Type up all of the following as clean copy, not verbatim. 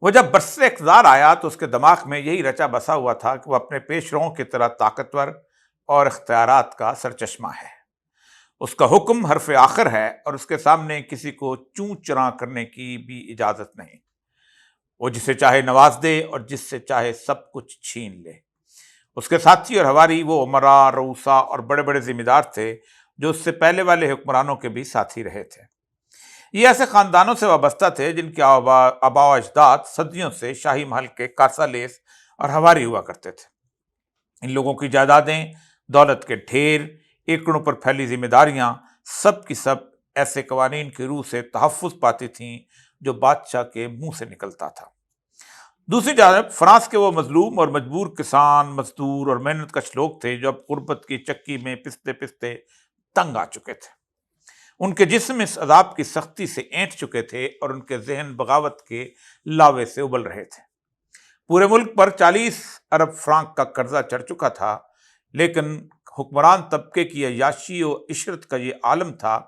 وہ جب برسر اقتدار آیا تو اس کے دماغ میں یہی رچا بسا ہوا تھا کہ وہ اپنے پیش روؤں کی طرح طاقتور اور اختیارات کا سرچشمہ ہے۔ اس کا حکم حرف آخر ہے اور اس کے سامنے کسی کو چوں چراں کرنے کی بھی اجازت نہیں۔ وہ جسے چاہے نواز دے اور جس سے چاہے سب کچھ چھین لے۔ اس کے ساتھی اور ہواری وہ امراء، رؤساء اور بڑے بڑے ذمہ دار تھے جو اس سے پہلے والے حکمرانوں کے بھی ساتھی رہے تھے۔ یہ ایسے خاندانوں سے وابستہ تھے جن کے آباء و اجداد صدیوں سے شاہی محل کے کاسہ لیس اور ہواری ہوا کرتے تھے۔ ان لوگوں کی جائیدادیں، دولت کے ڈھیر، ایکڑوں پر پھیلی ذمہ داریاں، سب کی سب ایسے قوانین کی روح سے تحفظ پاتی تھیں جو بادشاہ کے منہ سے نکلتا تھا۔ دوسری جانب فرانس کے وہ مظلوم اور مجبور کسان، مزدور اور محنت کش لوگ تھے جو اب غربت کی چکی میں پستے پستے تنگ آ چکے تھے۔ ان کے جسم اس عذاب کی سختی سے اینٹ چکے تھے اور ان کے ذہن بغاوت کے لاوے سے ابل رہے تھے۔ پورے ملک پر 40 ارب فرانک کا قرضہ چڑھ چکا تھا، لیکن حکمران طبقے کی عیاشی و عشرت کا یہ عالم تھا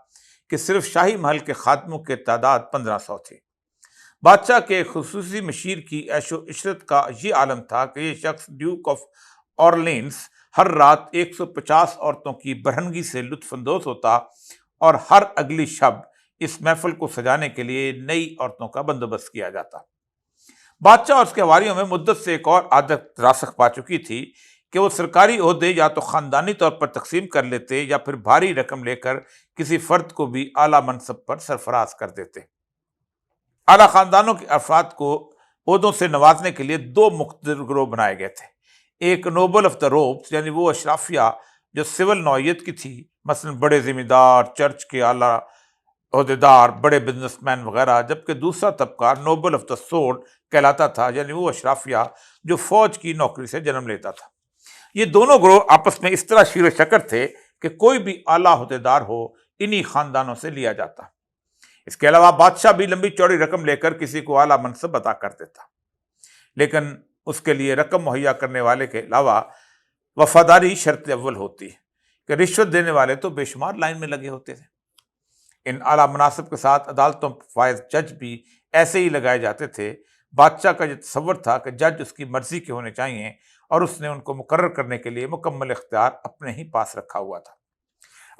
کہ صرف شاہی محل کے خادموں کی تعداد 1500 تھی۔ بادشاہ کے خصوصی مشیر کی عیش و عشرت کا یہ عالم تھا کہ یہ شخص ڈیوک آف اورلینز ہر رات 150 عورتوں کی برہنگی سے لطف اندوز ہوتا اور ہر اگلی شب اس محفل کو سجانے کے لیے نئی عورتوں کا بندوبست کیا جاتا۔ بادشاہ اور اس کے حواریوں میں مدت سے ایک اور عادت راسخ پا چکی تھی کہ وہ سرکاری عہدے یا تو خاندانی طور پر تقسیم کر لیتے یا پھر بھاری رقم لے کر کسی فرد کو بھی اعلیٰ منصب پر سرفراز کر دیتے۔ اعلیٰ خاندانوں کے افراد کو عہدوں سے نوازنے کے لیے 2 مختلف گروہ بنائے گئے تھے۔ ایک نوبل آف دا روبس یعنی وہ اشرافیہ جو سول نوعیت کی تھی، مثلا بڑے ذمہ دار، چرچ کے اعلیٰ عہدیدار، بڑے بزنس مین وغیرہ، جبکہ دوسرا طبقہ نوبل آف دا سورڈ کہلاتا تھا یعنی وہ اشرافیہ جو فوج کی نوکری سے جنم لیتا تھا۔ یہ دونوں گروہ آپس میں اس طرح شیر و شکر تھے کہ کوئی بھی اعلیٰ عہدیدار ہو انہی خاندانوں سے لیا جاتا۔ اس کے علاوہ بادشاہ بھی لمبی چوڑی رقم لے کر کسی کو اعلیٰ منصب عطا کر دیتا، لیکن اس کے لیے رقم مہیا کرنے والے کے علاوہ وفاداری شرط اول ہوتی ہے کہ رشوت دینے والے تو بے شمار لائن میں لگے ہوتے تھے۔ ان اعلیٰ مناصب کے ساتھ عدالتوں پر فائز جج بھی ایسے ہی لگائے جاتے تھے۔ بادشاہ کا یہ تصور تھا کہ جج اس کی مرضی کے ہونے چاہیے اور اس نے ان کو مقرر کرنے کے لیے مکمل اختیار اپنے ہی پاس رکھا ہوا تھا۔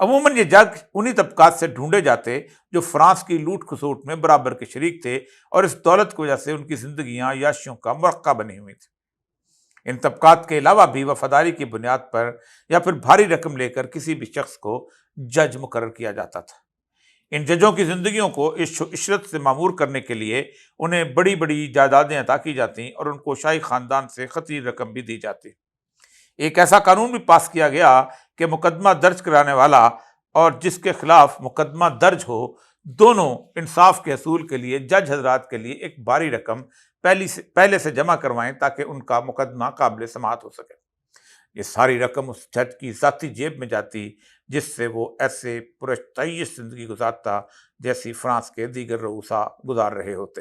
عموماً یہ جج انہی طبقات سے ڈھونڈے جاتے جو فرانس کی لوٹ کھسوٹ میں برابر کے شریک تھے اور اس دولت کی وجہ سے ان کی زندگیاں عیاشیوں کا مرقع بنی ہوئی تھی۔ ان طبقات کے علاوہ بھی وفاداری کی بنیاد پر یا پھر بھاری رقم لے کر کسی بھی شخص کو جج مقرر کیا جاتا تھا۔ ان ججوں کی زندگیوں کو عیش و عشرت سے معمور کرنے کے لیے انہیں بڑی بڑی جائیدادیں عطا کی جاتیں اور ان کو شاہی خاندان سے خطیر رقم بھی دی جاتی۔ ایک ایسا قانون بھی پاس کیا گیا کہ مقدمہ درج کرانے والا اور جس کے خلاف مقدمہ درج ہو، دونوں انصاف کے حصول کے لیے جج حضرات کے لیے ایک بھاری رقم پہلے سے جمع کروائیں تاکہ ان کا مقدمہ قابل سماعت ہو سکے۔ یہ ساری رقم اس جج کی ذاتی جیب میں جاتی جس سے وہ ایسے پرتعیش زندگی گزارتا جیسی فرانس کے دیگر رؤساء گزار رہے ہوتے۔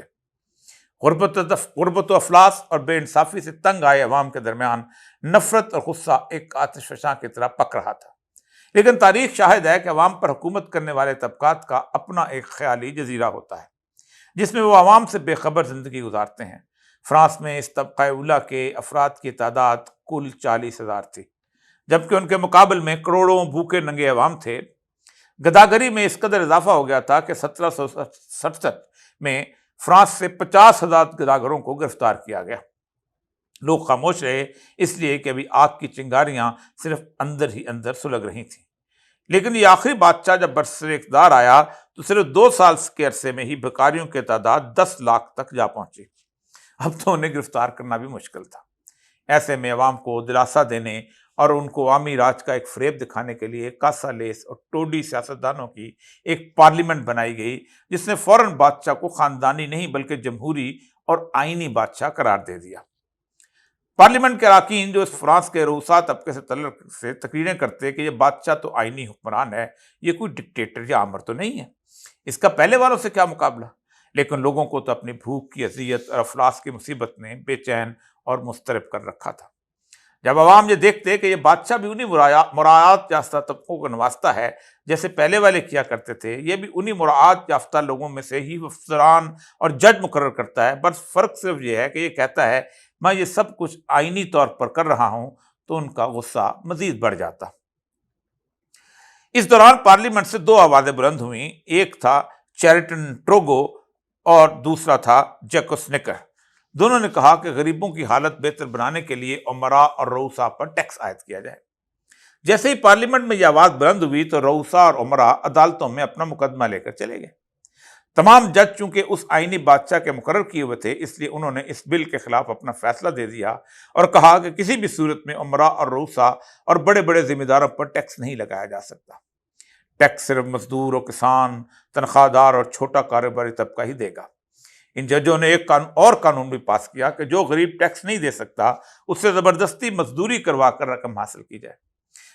غربت و افلاس اور بے انصافی سے تنگ آئے عوام کے درمیان نفرت اور غصہ ایک آتش فشاں کی طرح پک رہا تھا، لیکن تاریخ شاہد ہے کہ عوام پر حکومت کرنے والے طبقات کا اپنا ایک خیالی جزیرہ ہوتا ہے جس میں وہ عوام سے بے خبر زندگی گزارتے ہیں۔ فرانس میں اس طبقہ اولیٰ کے افراد کی تعداد کل 40,000 تھی، جبکہ ان کے مقابل میں کروڑوں بھوکے ننگے عوام تھے۔ گداگری میں اس قدر اضافہ ہو گیا تھا کہ 1767 میں فرانس سے 50,000 گداگروں کو گرفتار کیا گیا۔ لوگ خاموش رہے اس لیے کہ ابھی آگ کی چنگاریاں صرف اندر ہی اندر سلگ رہی تھیں۔ لیکن یہ آخری بادشاہ جب برسر اقتدار آیا تو صرف 2 سال کے عرصے میں ہی بھکاریوں کی تعداد 10 لاکھ تک جا پہنچی۔ اب تو انہیں گرفتار کرنا بھی مشکل تھا۔ ایسے میں عوام کو دلاسا دینے اور ان کو عوامی راج کا ایک فریب دکھانے کے لیے کاسہ لیس اور ٹوڈی سیاستدانوں کی ایک پارلیمنٹ بنائی گئی جس نے فوراً بادشاہ کو خاندانی نہیں بلکہ جمہوری اور آئینی بادشاہ قرار دے دیا۔ پارلیمنٹ کے اراکین جو اس فرانس کے رؤساء طبقے سے تعلق سے تقریریں کرتے کہ یہ بادشاہ تو آئینی حکمران ہے، یہ کوئی ڈکٹیٹر یا آمر تو نہیں ہے، اس کا پہلے والوں سے کیا مقابلہ۔ لیکن لوگوں کو تو اپنی بھوک کی اذیت اور افلاس کی مصیبت نے بے چین اور مضطرب کر رکھا تھا۔ جب عوام یہ دیکھتے کہ یہ بادشاہ بھی انہی مراعات یافتہ طبقوں کو نوازتا ہے جیسے پہلے والے کیا کرتے تھے، یہ بھی انہی مراعات یافتہ لوگوں میں سے ہی افسران اور جج مقرر کرتا ہے۔ بس فرق صرف یہ ہے کہ یہ کہتا ہے میں یہ سب کچھ آئینی طور پر کر رہا ہوں، تو ان کا غصہ مزید بڑھ جاتا۔ اس دوران پارلیمنٹ سے دو آوازیں بلند ہوئیں، ایک تھا چیریٹن ٹروگو اور دوسرا تھا جیکوس نکر۔ دونوں نے کہا کہ غریبوں کی حالت بہتر بنانے کے لیے عمراء اور رؤساء پر ٹیکس عائد کیا جائے۔ جیسے ہی پارلیمنٹ میں یہ آواز بلند ہوئی تو رؤساء اور عمراء عدالتوں میں اپنا مقدمہ لے کر چلے گئے۔ تمام جج چونکہ اس آئینی بادشاہ کے مقرر کیے ہوئے تھے، اس لیے انہوں نے اس بل کے خلاف اپنا فیصلہ دے دیا اور کہا کہ کسی بھی صورت میں عمراء اور رؤساء اور بڑے بڑے ذمہ داروں پر ٹیکس نہیں لگایا جا سکتا۔ ٹیکس صرف مزدور اور کسان، تنخواہ دار اور چھوٹا کاروباری طبقہ ہی دے گا۔ ان ججوں نے ایک قانون بھی پاس کیا کہ جو غریب ٹیکس نہیں دے سکتا اس سے زبردستی مزدوری کروا کر رقم حاصل کی جائے۔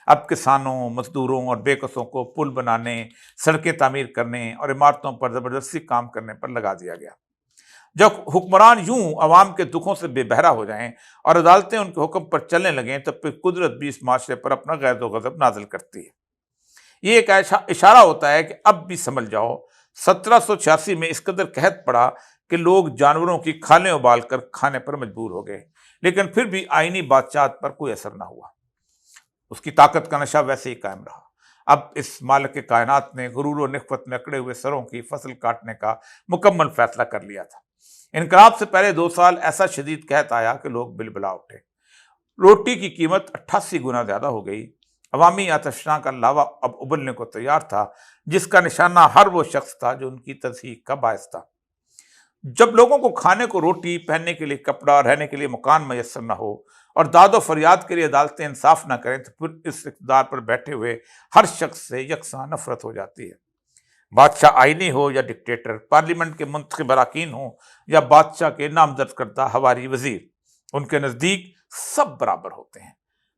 اب کسانوں، مزدوروں اور بے کسوں کو پل بنانے، سڑکیں تعمیر کرنے اور عمارتوں پر زبردستی کام کرنے پر لگا دیا گیا۔ جب حکمران یوں عوام کے دکھوں سے بے بہرا ہو جائیں اور عدالتیں ان کے حکم پر چلنے لگیں، تب پھر قدرت بھی اس معاشرے پر اپنا غیظ و غضب نازل کرتی ہے۔ یہ ایک ایسا اشارہ ہوتا ہے کہ اب بھی سمجھ جاؤ 1786 میں اس قدر قحط پڑا کہ لوگ جانوروں کی کھالیں ابال کر کھانے پر مجبور ہو گئے، لیکن پھر بھی آئینی بادشاہت پر کوئی اثر نہ ہوا۔ اس کی طاقت کا نشہ ویسے ہی قائم رہا۔ اب اس مالک کائنات نے غرور و نخوت میں اکڑے ہوئے سروں کی فصل کاٹنے کا مکمل فیصلہ کر لیا تھا۔ انقلاب سے پہلے 2 سال ایسا شدید قحط آیا کہ لوگ بلبلا اٹھے۔ روٹی کی قیمت 88 گنا زیادہ ہو گئی۔ عوامی آتشفشاں کا لاوا اب ابلنے کو تیار تھا، جس کا نشانہ ہر وہ شخص تھا جو ان کی تضحیک کا باعث تھا۔ جب لوگوں کو کھانے کو روٹی، پہننے کے لیے کپڑا، رہنے کے لیے مکان میسر نہ ہو اور داد و فریاد کے لیے عدالتیں انصاف نہ کریں، تو پھر اس اقتدار پر بیٹھے ہوئے ہر شخص سے یکساں نفرت ہو جاتی ہے۔ بادشاہ آئینی ہو یا ڈکٹیٹر، پارلیمنٹ کے منتخب اراکین ہوں یا بادشاہ کے نامزد کردہ ہواری وزیر، ان کے نزدیک سب برابر ہوتے ہیں۔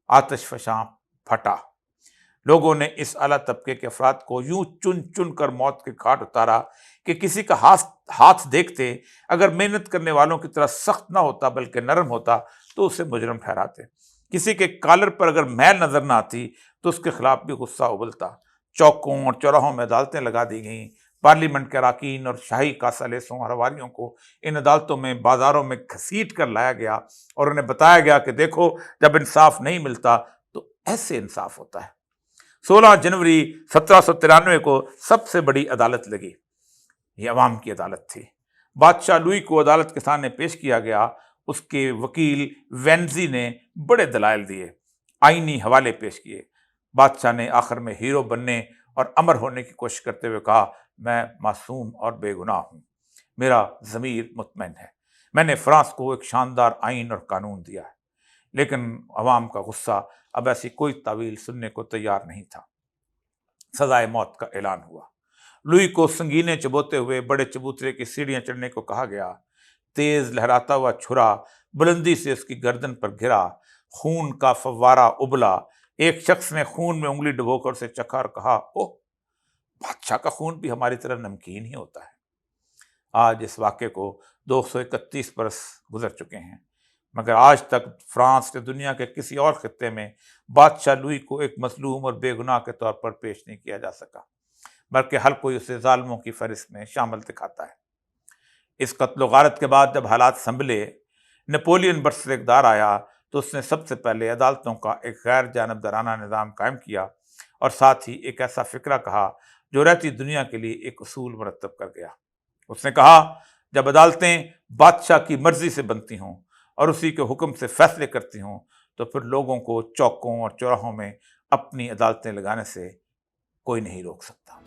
آتش فشاں پھٹا۔ لوگوں نے اس اعلیٰ طبقے کے افراد کو یوں چن چن کر موت کے گھاٹ اتارا کہ کسی کا ہاتھ دیکھتے اگر محنت کرنے والوں کی طرح سخت نہ ہوتا بلکہ نرم ہوتا تو اسے مجرم ٹھہراتے۔ کسی کے کالر پر اگر میل نظر نہ آتی تو اس کے خلاف بھی غصہ ابلتا۔ چوکوں اور چوراہوں میں عدالتیں لگا دی گئیں۔ پارلیمنٹ کے اراکین اور شاہی کاسالیسوں اور حواریوں کو ان عدالتوں میں، بازاروں میں گھسیٹ کر لایا گیا اور انہیں بتایا گیا کہ دیکھو، جب انصاف نہیں ملتا تو ایسے انصاف ہوتا ہے۔ 16 جنوری 1793 کو سب سے بڑی عدالت لگی۔ یہ عوام کی عدالت تھی۔ بادشاہ لوئی کو عدالت کے سامنے پیش کیا گیا۔ اس کے وکیل وینزی نے بڑے دلائل دیے، آئینی حوالے پیش کیے۔ بادشاہ نے آخر میں ہیرو بننے اور امر ہونے کی کوشش کرتے ہوئے کہا، میں معصوم اور بے گناہ ہوں، میرا ضمیر مطمئن ہے، میں نے فرانس کو ایک شاندار آئین اور قانون دیا ہے۔ لیکن عوام کا غصہ اب ایسی کوئی تعویل سننے کو تیار نہیں تھا۔ سزائے موت کا اعلان ہوا۔ لوئی کو سنگینے چبوتے ہوئے بڑے چبوترے کی سیڑھیاں چڑھنے کو کہا گیا۔ تیز لہراتا ہوا چھرا بلندی سے اس کی گردن پر گرا۔ خون کا فوارہ ابلا۔ ایک شخص نے خون میں انگلی ڈبو کر اسے چکھا اور کہا، اوہ، بادشاہ کا خون بھی ہماری طرح نمکین ہی ہوتا ہے۔ آج اس واقعے کو 231 برس گزر چکے ہیں، مگر آج تک فرانس کے دنیا کے کسی اور خطے میں بادشاہ لوئی کو ایک مظلوم اور بے گناہ کے طور پر پیش نہیں کیا جا سکا، بلکہ ہر کوئی اسے ظالموں کی فہرست میں شامل دکھاتا ہے۔ اس قتل و غارت کے بعد جب حالات سنبھلے، نپولین برسر اقتدار آیا تو اس نے سب سے پہلے عدالتوں کا ایک غیر جانبدارانہ نظام قائم کیا اور ساتھ ہی ایک ایسا فکرہ کہا جو رہتی دنیا کے لیے ایک اصول مرتب کر گیا۔ اس نے کہا، جب عدالتیں بادشاہ کی مرضی سے بنتی ہوں اور اسی کے حکم سے فیصلے کرتی ہوں تو پھر لوگوں کو چوکوں اور چوراہوں میں اپنی عدالتیں لگانے سے کوئی نہیں روک سکتا۔